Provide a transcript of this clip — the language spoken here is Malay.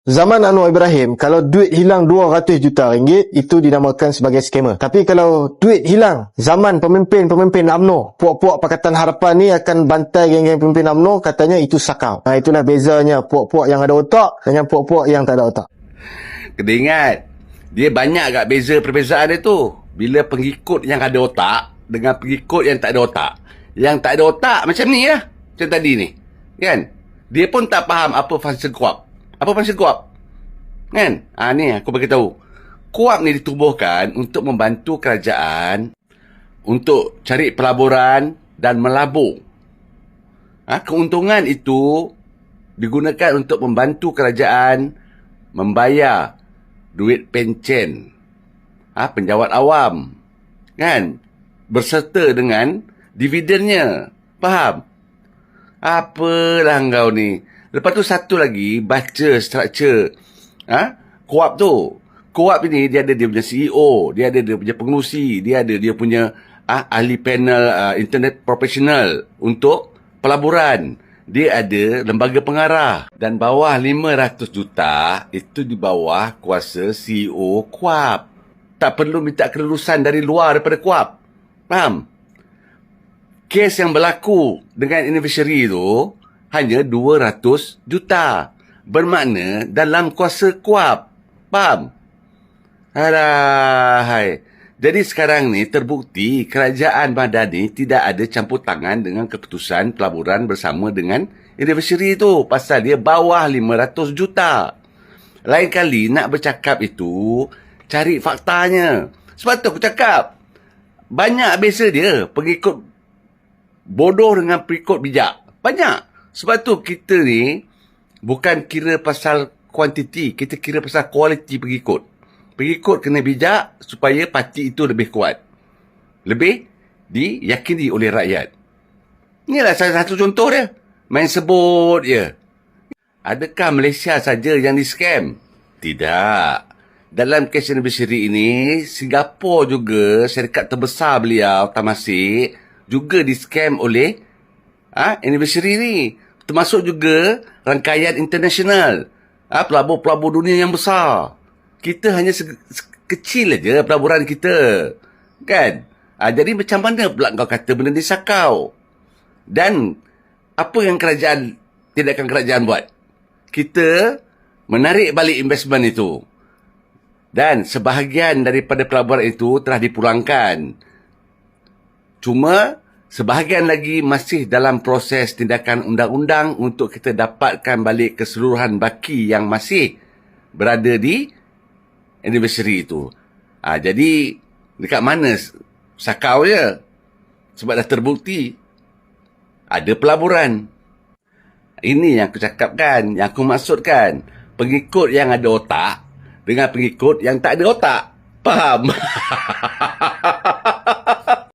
Zaman Anwar Ibrahim, kalau duit hilang 200 juta ringgit, itu dinamakan sebagai skamer. Tapi kalau duit hilang, zaman pemimpin-pemimpin UMNO, puak-puak Pakatan Harapan ni akan bantai geng-geng pemimpin UMNO, katanya itu sakau. Itulah bezanya puak-puak yang ada otak dengan puak-puak yang tak ada otak. Kena ingat, dia banyak agak perbezaan dia tu. Bila pengikut yang ada otak dengan pengikut yang tak ada otak. Yang tak ada otak macam ni lah. Macam tadi ni. Kan? Dia pun tak faham apa fungsi kuap. Apa fungsi kuap? Kan? Ni aku beritahu. Kuap ni ditubuhkan untuk membantu kerajaan untuk cari pelaburan dan melabur. Keuntungan itu digunakan untuk membantu kerajaan membayar duit pencen, penjawat awam, kan? Berserta dengan dividennya. Faham? Apalah kau ni. Lepas tu satu lagi, baca structure Kuap tu. Kuap ini dia ada dia punya CEO, dia ada dia punya pengerusi, dia ada dia punya ahli panel internet profesional untuk pelaburan. Dia ada lembaga pengarah dan bawah 500 juta itu di bawah kuasa CEO Kuap. Tak perlu minta kelulusan dari luar daripada Kuap. Faham? Kes yang berlaku dengan anniversary tu hanya 200 juta. Bermakna dalam kuasa Kuap. Faham? Alahai. Jadi sekarang ni terbukti kerajaan Madani tidak ada campur tangan dengan keputusan pelaburan bersama dengan anniversary tu. Pasal dia bawah 500 juta. Lain kali nak bercakap itu, cari faktanya. Sebab tu aku cakap, banyak beza dia pengikut bodoh dengan pengikut bijak. Banyak. Sebab tu kita ni bukan kira pasal kuantiti, kita kira pasal kualiti pengikut. Pengikut kena bijak supaya parti itu lebih kuat. Lebih diyakini oleh rakyat. Inilah salah satu contoh dia. Main sebut je. Adakah Malaysia saja yang di-scam? Tidak. Dalam kes anniversary ini, Singapura juga, syarikat terbesar beliau, Temasek, juga di-scam oleh anniversary ni. Termasuk juga rangkaian international. Pelabur-pelabur dunia yang besar. Kita hanya kecil aja pelaburan kita. Kan? Jadi macam mana pula kau kata benda ni sakau? Dan apa yang tindakan kerajaan buat? Kita menarik balik investment itu. Dan sebahagian daripada pelaburan itu telah dipulangkan. Cuma sebahagian lagi masih dalam proses tindakan undang-undang untuk kita dapatkan balik keseluruhan baki yang masih berada di anniversary itu. Jadi dekat mana sakau je? Sebab dah terbukti ada pelaburan. Ini yang aku cakapkan, yang aku maksudkan. Pengikut yang ada otak dengan pengikut yang tak ada otak. Faham?